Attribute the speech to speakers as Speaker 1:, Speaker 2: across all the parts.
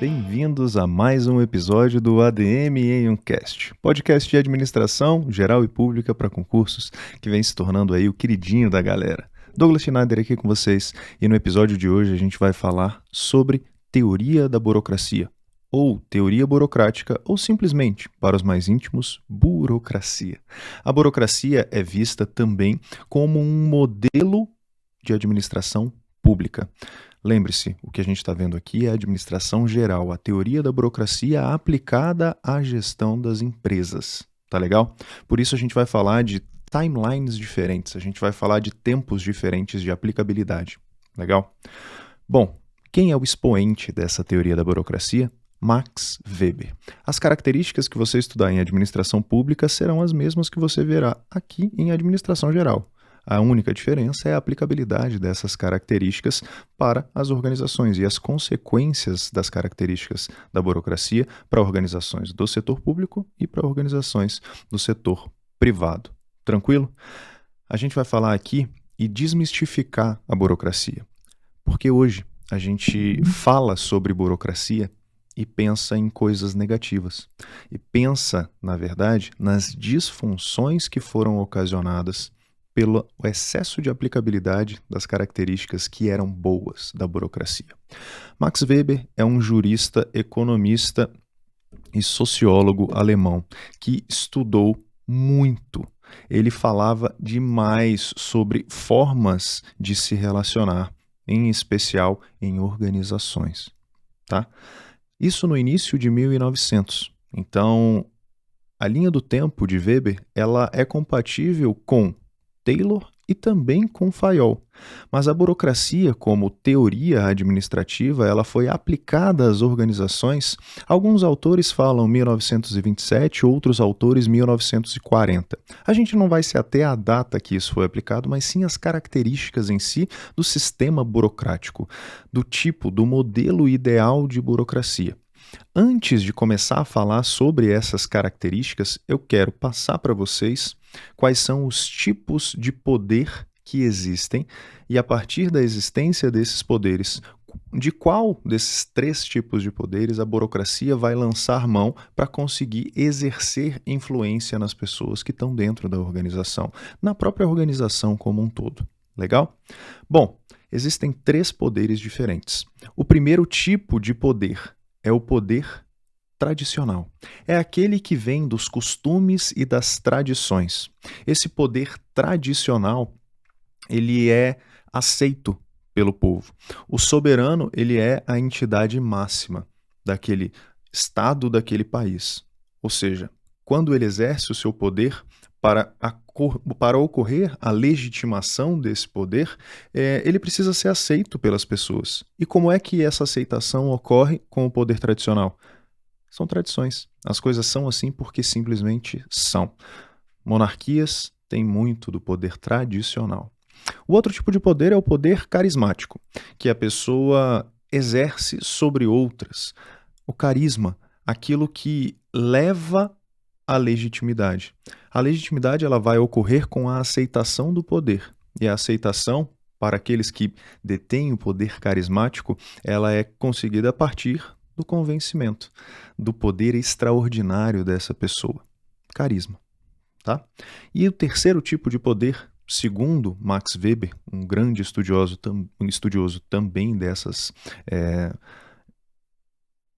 Speaker 1: Bem-vindos a mais um episódio do ADM em um Cast, podcast de administração geral e pública para concursos, que vem se tornando aí o queridinho da galera. Douglas Schneider aqui com vocês, e no episódio de hoje a gente vai falar sobre teoria da burocracia, ou teoria burocrática, ou simplesmente, para os mais íntimos, burocracia. A burocracia é vista também como um modelo de administração pública. Lembre-se, o que a gente está vendo aqui é a administração geral, a teoria da burocracia aplicada à gestão das empresas. Tá legal? Por isso a gente vai falar de timelines diferentes, a gente vai falar de tempos diferentes de aplicabilidade. Legal? Bom, quem é o expoente dessa teoria da burocracia? Max Weber. As características que você estudar em administração pública serão as mesmas que você verá aqui em administração geral. A única diferença é a aplicabilidade dessas características para as organizações e as consequências das características da burocracia para organizações do setor público e para organizações do setor privado. Tranquilo? A gente vai falar aqui e desmistificar a burocracia, porque hoje a gente fala sobre burocracia e pensa em coisas negativas. E pensa, na verdade, nas disfunções que foram ocasionadas pelo excesso de aplicabilidade das características que eram boas da burocracia. Max Weber é um jurista, economista e sociólogo alemão que estudou muito. Ele falava demais sobre formas de se relacionar, em especial em organizações. Tá? Isso no início de 1900. Então, a linha do tempo de Weber ela é compatível com Taylor e também com Fayol. Mas a burocracia, como teoria administrativa, ela foi aplicada às organizações. Alguns autores falam 1927, outros autores 1940. A gente não vai se ater à data que isso foi aplicado, mas sim às características em si do sistema burocrático, do tipo, do modelo ideal de burocracia. Antes de começar a falar sobre essas características, eu quero passar para vocês quais são os tipos de poder que existem e, a partir da existência desses poderes, de qual desses três tipos de poderes a burocracia vai lançar mão para conseguir exercer influência nas pessoas que estão dentro da organização, na própria organização como um todo. Legal? Bom, existem três poderes diferentes. O primeiro tipo de poder é o poder tradicional. É aquele que vem dos costumes e das tradições. Esse poder tradicional, ele é aceito pelo povo. O soberano, ele é a entidade máxima daquele estado, daquele país. Ou seja, quando ele exerce o seu poder para ocorrer a legitimação desse poder, ele precisa ser aceito pelas pessoas. E como é que essa aceitação ocorre com o poder tradicional? São tradições. As coisas são assim porque simplesmente são. Monarquias têm muito do poder tradicional. O outro tipo de poder é o poder carismático, que a pessoa exerce sobre outras. O carisma, aquilo que leva à legitimidade. A legitimidade ela vai ocorrer com a aceitação do poder. E a aceitação, para aqueles que detêm o poder carismático, ela é conseguida a partir do convencimento, do poder extraordinário dessa pessoa. Carisma. Tá? E o terceiro tipo de poder, segundo Max Weber, um grande estudioso também dessas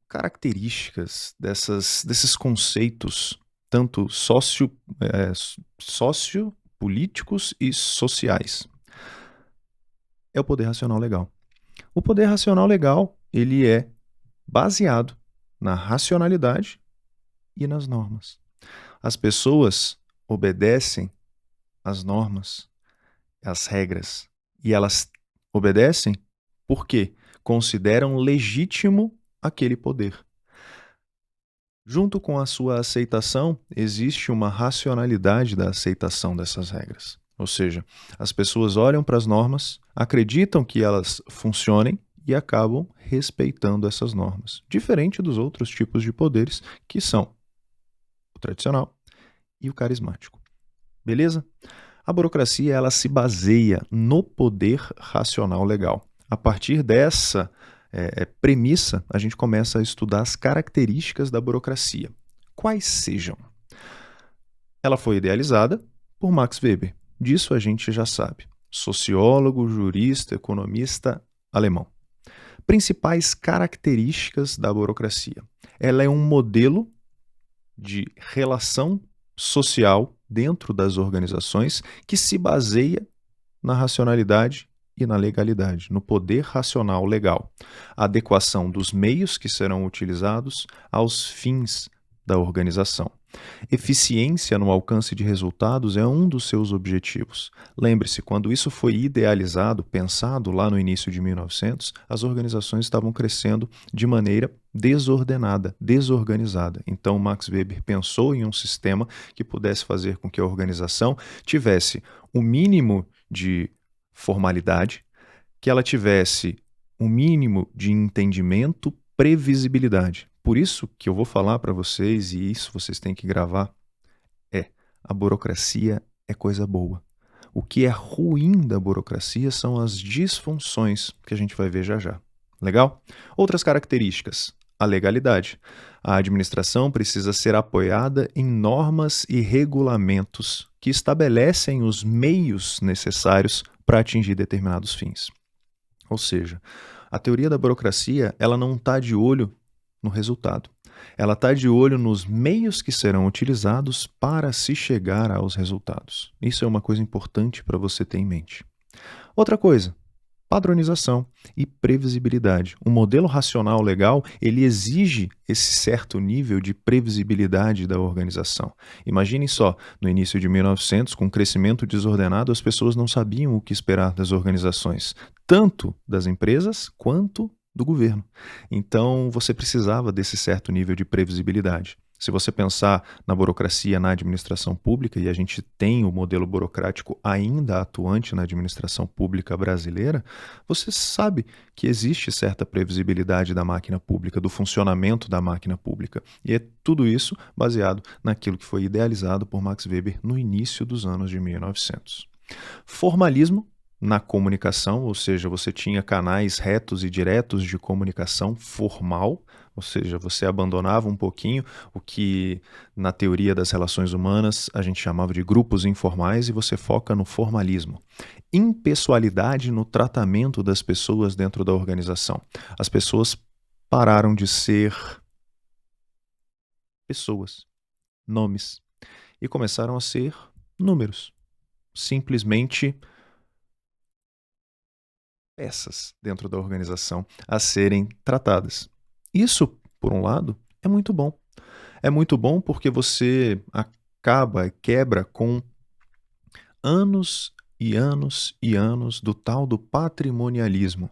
Speaker 1: características, desses conceitos, tanto sociopolíticos e sociais, é o poder racional legal. O poder racional legal, ele é baseado na racionalidade e nas normas. As pessoas obedecem às normas, às regras, e elas obedecem porque consideram legítimo aquele poder. Junto com a sua aceitação, existe uma racionalidade da aceitação dessas regras. Ou seja, as pessoas olham para as normas, acreditam que elas funcionem e acabam respeitando essas normas, diferente dos outros tipos de poderes, que são o tradicional e o carismático. Beleza? A burocracia ela se baseia no poder racional legal. A partir dessa premissa, a gente começa a estudar as características da burocracia. Quais sejam? Ela foi idealizada por Max Weber. Disso a gente já sabe. Sociólogo, jurista, economista alemão. Principais características da burocracia. Ela é um modelo de relação social dentro das organizações que se baseia na racionalidade e na legalidade, no poder racional legal. A adequação dos meios que serão utilizados aos fins da organização. Eficiência no alcance de resultados é um dos seus objetivos. Lembre-se, quando isso foi idealizado, pensado lá no início de 1900, as organizações estavam crescendo de maneira desordenada, desorganizada. Então, Max Weber pensou em um sistema que pudesse fazer com que a organização tivesse o mínimo de formalidade, que ela tivesse o mínimo de entendimento, previsibilidade. Por isso que eu vou falar para vocês, e isso vocês têm que gravar, a burocracia é coisa boa. O que é ruim da burocracia são as disfunções, que a gente vai ver já já. Legal? Outras características. A legalidade. A administração precisa ser apoiada em normas e regulamentos que estabelecem os meios necessários para atingir determinados fins. Ou seja, a teoria da burocracia ela não está de olho no resultado. Ela está de olho nos meios que serão utilizados para se chegar aos resultados. Isso é uma coisa importante para você ter em mente. Outra coisa, padronização e previsibilidade. Um modelo racional legal, ele exige esse certo nível de previsibilidade da organização. Imaginem só, no início de 1900, com o crescimento desordenado, as pessoas não sabiam o que esperar das organizações, tanto das empresas quanto do governo. Então, você precisava desse certo nível de previsibilidade. Se você pensar na burocracia na administração pública, e a gente tem o modelo burocrático ainda atuante na administração pública brasileira, você sabe que existe certa previsibilidade da máquina pública, do funcionamento da máquina pública. E é tudo isso baseado naquilo que foi idealizado por Max Weber no início dos anos de 1900. Formalismo na comunicação, ou seja, você tinha canais retos e diretos de comunicação formal, ou seja, você abandonava um pouquinho o que na teoria das relações humanas a gente chamava de grupos informais e você foca no formalismo. Impessoalidade no tratamento das pessoas dentro da organização. As pessoas pararam de ser pessoas, nomes, e começaram a ser números. Simplesmente peças dentro da organização a serem tratadas. Isso, por um lado, é muito bom. É muito bom porque você quebra com anos e anos e anos do tal do patrimonialismo.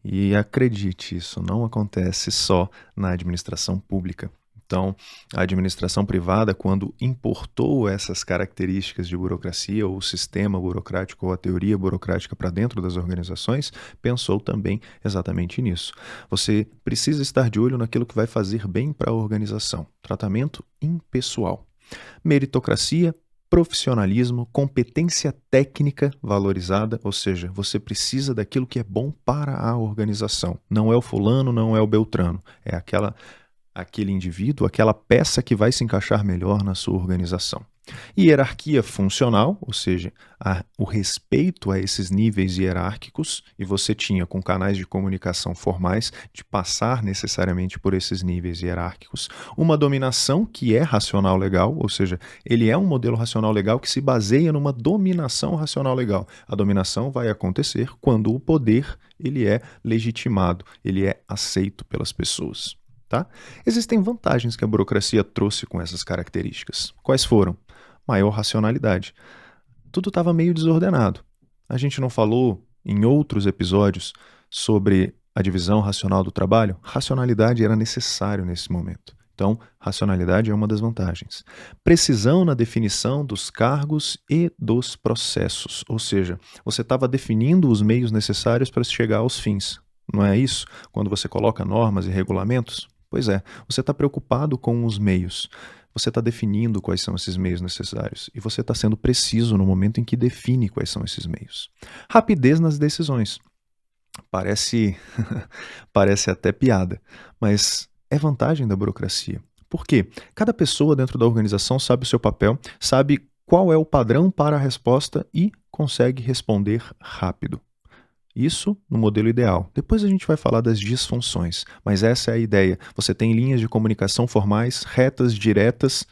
Speaker 1: E acredite, isso não acontece só na administração pública. Então, a administração privada, quando importou essas características de burocracia, ou o sistema burocrático, ou a teoria burocrática para dentro das organizações, pensou também exatamente nisso. Você precisa estar de olho naquilo que vai fazer bem para a organização. Tratamento impessoal. Meritocracia, profissionalismo, competência técnica valorizada, ou seja, você precisa daquilo que é bom para a organização. Não é o fulano, não é o beltrano, é aquele indivíduo, aquela peça que vai se encaixar melhor na sua organização. Hierarquia funcional, ou seja, o respeito a esses níveis hierárquicos, e você tinha com canais de comunicação formais de passar necessariamente por esses níveis hierárquicos. Uma dominação que é racional legal, ou seja, ele é um modelo racional legal que se baseia numa dominação racional legal. A dominação vai acontecer quando o poder ele é legitimado, ele é aceito pelas pessoas. Tá? Existem vantagens que a burocracia trouxe com essas características. Quais foram? Maior racionalidade. Tudo estava meio desordenado. A gente não falou em outros episódios sobre a divisão racional do trabalho? Racionalidade era necessário nesse momento. Então, racionalidade é uma das vantagens. Precisão na definição dos cargos e dos processos. Ou seja, você estava definindo os meios necessários para chegar aos fins. Não é isso? Quando você coloca normas e regulamentos? Pois é, você está preocupado com os meios, você está definindo quais são esses meios necessários e você está sendo preciso no momento em que define quais são esses meios. Rapidez nas decisões. Parece parece até piada, mas é vantagem da burocracia. Por quê? Cada pessoa dentro da organização sabe o seu papel, sabe qual é o padrão para a resposta e consegue responder rápido. Isso no modelo ideal. Depois a gente vai falar das disfunções, mas essa é a ideia. Você tem linhas de comunicação formais, retas, diretas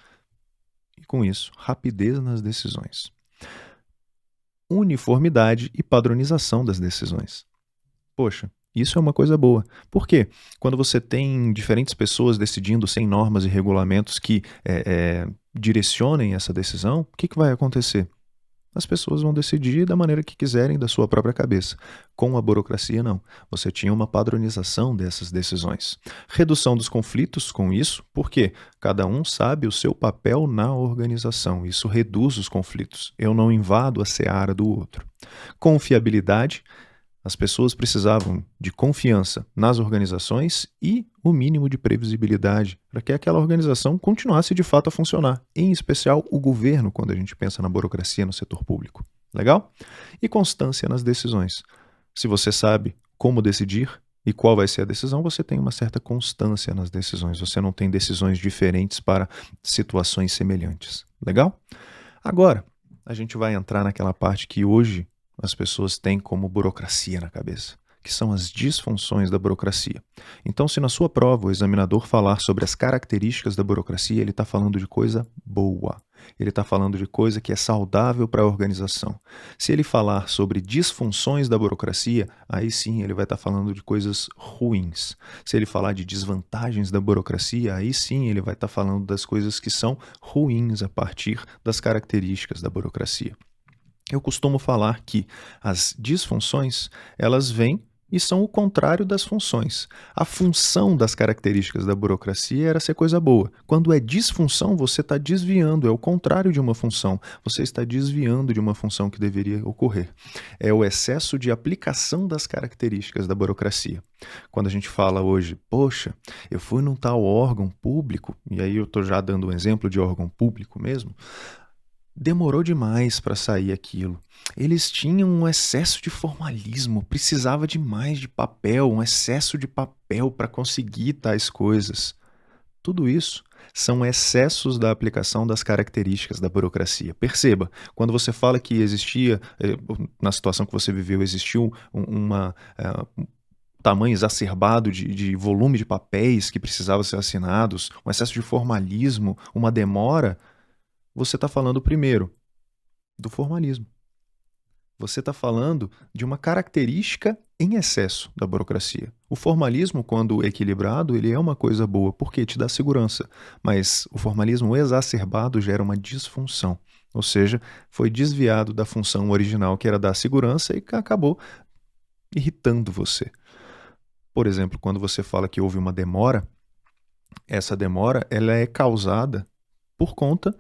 Speaker 1: e, com isso, rapidez nas decisões. Uniformidade e padronização das decisões. Poxa, isso é uma coisa boa. Por quê? Quando você tem diferentes pessoas decidindo sem normas e regulamentos que direcionem essa decisão, o que vai acontecer? As pessoas vão decidir da maneira que quiserem, da sua própria cabeça. Com a burocracia, não. Você tinha uma padronização dessas decisões. Redução dos conflitos com isso, porque cada um sabe o seu papel na organização. Isso reduz os conflitos. Eu não invado a seara do outro. Confiabilidade. As pessoas precisavam de confiança nas organizações e o mínimo de previsibilidade para que aquela organização continuasse de fato a funcionar, em especial o governo, quando a gente pensa na burocracia no setor público. Legal? E constância nas decisões. Se você sabe como decidir e qual vai ser a decisão, você tem uma certa constância nas decisões. Você não tem decisões diferentes para situações semelhantes. Legal? Agora, a gente vai entrar naquela parte que hoje as pessoas têm como burocracia na cabeça, que são as disfunções da burocracia. Então, se na sua prova o examinador falar sobre as características da burocracia, ele está falando de coisa boa. Ele está falando de coisa que é saudável para a organização. Se ele falar sobre disfunções da burocracia, aí sim ele vai estar falando de coisas ruins. Se ele falar de desvantagens da burocracia, aí sim ele vai estar falando das coisas que são ruins a partir das características da burocracia. Eu costumo falar que as disfunções, elas vêm e são o contrário das funções. A função das características da burocracia era ser coisa boa. Quando é disfunção, você está desviando, é o contrário de uma função. Você está desviando de uma função que deveria ocorrer. É o excesso de aplicação das características da burocracia. Quando a gente fala hoje, poxa, eu fui num tal órgão público, e aí eu estou já dando um exemplo de órgão público mesmo, demorou demais para sair aquilo. Eles tinham um excesso de formalismo, precisava demais de papel, um excesso de papel para conseguir tais coisas. Tudo isso são excessos da aplicação das características da burocracia. Perceba, quando você fala que existia, na situação que você viveu, existiu um tamanho exacerbado de volume de papéis que precisavam ser assinados, um excesso de formalismo, uma demora, você está falando primeiro do formalismo. Você está falando de uma característica em excesso da burocracia. O formalismo, quando equilibrado, ele é uma coisa boa, porque te dá segurança. Mas o formalismo exacerbado gera uma disfunção. Ou seja, foi desviado da função original, que era dar segurança, e acabou irritando você. Por exemplo, quando você fala que houve uma demora, essa demora ela é causada por conta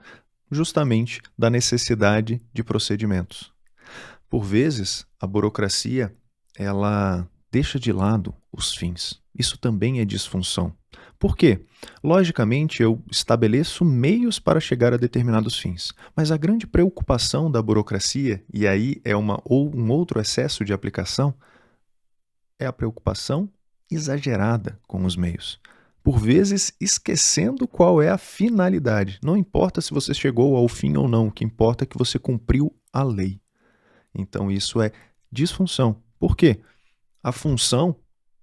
Speaker 1: justamente da necessidade de procedimentos. Por vezes, a burocracia, ela deixa de lado os fins. Isso também é disfunção. Por quê? Logicamente, eu estabeleço meios para chegar a determinados fins, mas a grande preocupação da burocracia, e aí é um outro excesso de aplicação, é a preocupação exagerada com os meios. Por vezes, esquecendo qual é a finalidade. Não importa se você chegou ao fim ou não, o que importa é que você cumpriu a lei. Então, isso é disfunção. Por quê? A função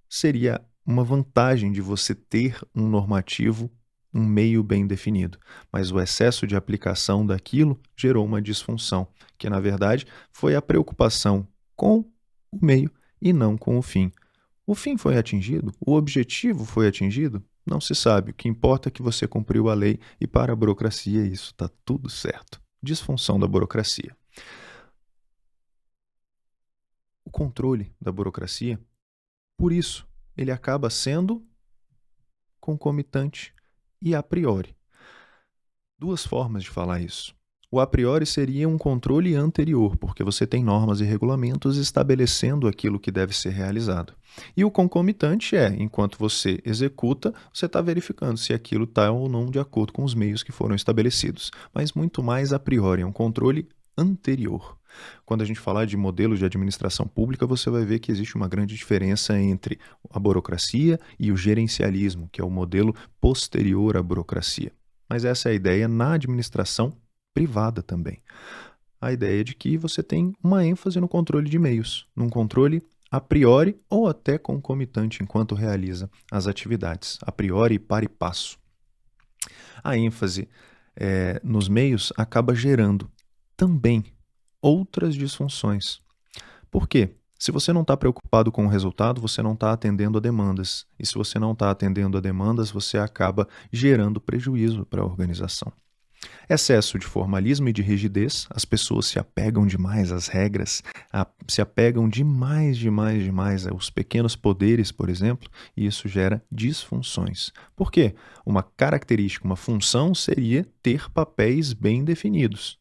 Speaker 1: seria uma vantagem de você ter um normativo, um meio bem definido. Mas o excesso de aplicação daquilo gerou uma disfunção, que na verdade foi a preocupação com o meio e não com o fim. O fim foi atingido? O objetivo foi atingido? Não se sabe. O que importa é que você cumpriu a lei e para a burocracia isso está tudo certo. Disfunção da burocracia. O controle da burocracia, por isso, ele acaba sendo concomitante e a priori. Duas formas de falar isso. O a priori seria um controle anterior, porque você tem normas e regulamentos estabelecendo aquilo que deve ser realizado. E o concomitante é, enquanto você executa, você está verificando se aquilo está ou não de acordo com os meios que foram estabelecidos. Mas muito mais a priori, é um controle anterior. Quando a gente falar de modelo de administração pública, você vai ver que existe uma grande diferença entre a burocracia e o gerencialismo, que é o modelo posterior à burocracia. Mas essa é a ideia na administração privada também. A ideia de que você tem uma ênfase no controle de meios, num controle a priori ou até concomitante enquanto realiza as atividades, a priori e para e passo. A ênfase nos meios acaba gerando também outras disfunções. Por quê? Se você não está preocupado com o resultado, você não está atendendo a demandas. E se você não está atendendo a demandas, você acaba gerando prejuízo para a organização. Excesso de formalismo e de rigidez, as pessoas se apegam demais às regras, se apegam demais aos pequenos poderes, por exemplo, e isso gera disfunções. Por quê? Uma característica, uma função seria ter papéis bem definidos,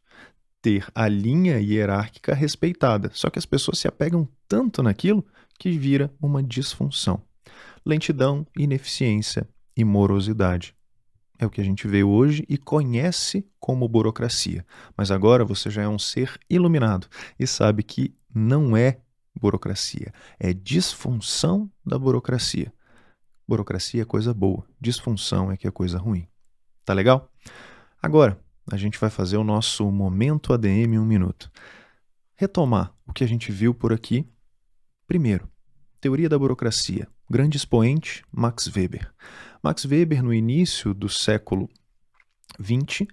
Speaker 1: ter a linha hierárquica respeitada, só que as pessoas se apegam tanto naquilo que vira uma disfunção. Lentidão, ineficiência e morosidade. É o que a gente vê hoje e conhece como burocracia. Mas agora você já é um ser iluminado e sabe que não é burocracia, é disfunção da burocracia. Burocracia é coisa boa, disfunção é que é coisa ruim. Tá legal? Agora, a gente vai fazer o nosso Momento ADM em 1 minuto. Retomar o que a gente viu por aqui. Primeiro, teoria da burocracia. Grande expoente, Max Weber. Max Weber, no início do século XX,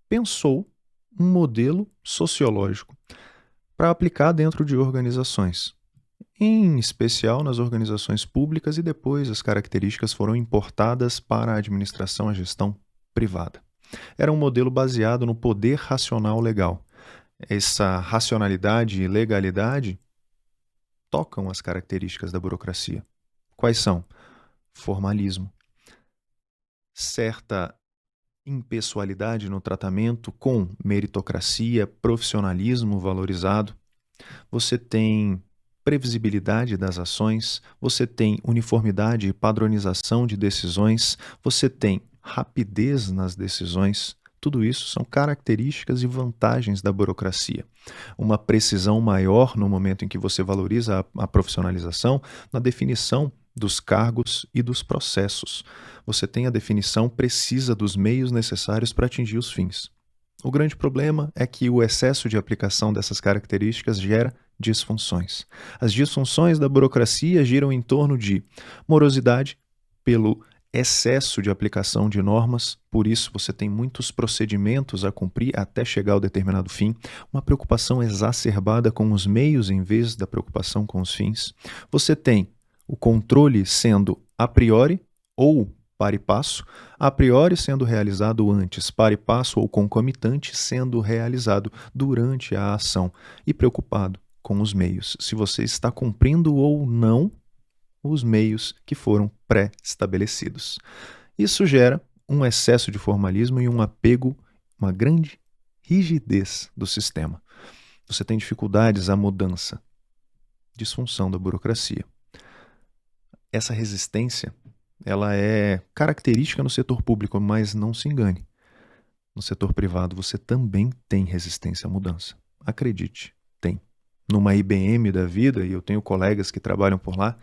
Speaker 1: pensou um modelo sociológico para aplicar dentro de organizações, em especial nas organizações públicas, e depois as características foram importadas para a administração e gestão privada. Era um modelo baseado no poder racional legal. Essa racionalidade e legalidade tocam as características da burocracia. Quais são? Formalismo, certa impessoalidade no tratamento com meritocracia, profissionalismo valorizado. Você tem previsibilidade das ações, você tem uniformidade e padronização de decisões, você tem rapidez nas decisões. Tudo isso são características e vantagens da burocracia. Uma precisão maior no momento em que você valoriza a profissionalização na definição dos cargos e dos processos. Você tem a definição precisa dos meios necessários para atingir os fins. O grande problema é que o excesso de aplicação dessas características gera disfunções. As disfunções da burocracia giram em torno de morosidade pelo excesso de aplicação de normas, por isso você tem muitos procedimentos a cumprir até chegar ao determinado fim, uma preocupação exacerbada com os meios em vez da preocupação com os fins. Você tem o controle sendo a priori ou para e passo, a priori sendo realizado antes, para e passo ou concomitante sendo realizado durante a ação, e preocupado com os meios, se você está cumprindo ou não os meios que foram pré-estabelecidos. Isso gera um excesso de formalismo e um apego, uma grande rigidez do sistema. Você tem dificuldades à mudança, disfunção da burocracia. Essa resistência, ela é característica no setor público, mas não se engane. No setor privado você também tem resistência à mudança. Acredite, tem. Numa IBM da vida, e eu tenho colegas que trabalham por lá,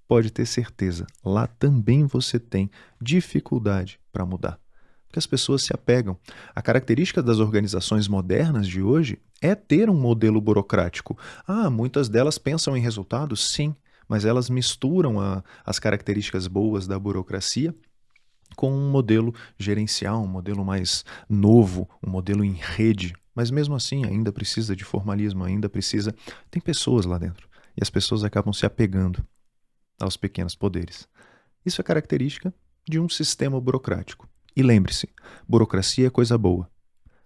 Speaker 1: pode ter certeza, lá também você tem dificuldade para mudar. Porque as pessoas se apegam. A característica das organizações modernas de hoje é ter um modelo burocrático. Muitas delas pensam em resultados, sim, mas elas misturam as características boas da burocracia com um modelo gerencial, um modelo mais novo, um modelo em rede. Mas mesmo assim ainda precisa de formalismo, ainda precisa... Tem pessoas lá dentro e as pessoas acabam se apegando aos pequenos poderes. Isso é característica de um sistema burocrático. E lembre-se, burocracia é coisa boa.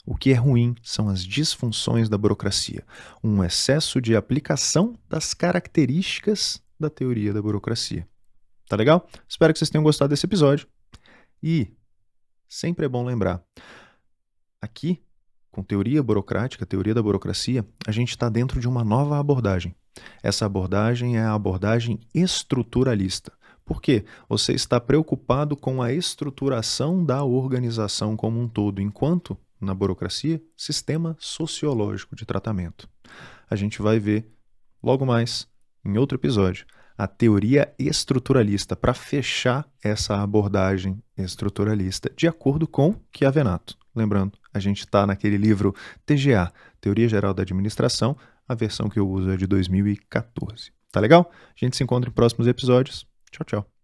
Speaker 1: O que é ruim são as disfunções da burocracia, um excesso de aplicação das características da teoria da burocracia. Tá legal? Espero que vocês tenham gostado desse episódio. E sempre é bom lembrar, aqui, com teoria burocrática, teoria da burocracia, a gente está dentro de uma nova abordagem. Essa abordagem é a abordagem estruturalista. Por quê? Você está preocupado com a estruturação da organização como um todo, enquanto, na burocracia, sistema sociológico de tratamento. a gente vai ver logo mais, em outro episódio, a teoria estruturalista para fechar essa abordagem estruturalista de acordo com Chiavenato. Lembrando, a gente está naquele livro TGA, Teoria Geral da Administração, a versão que eu uso é de 2014. Tá legal? A gente se encontra em próximos episódios. Tchau, tchau.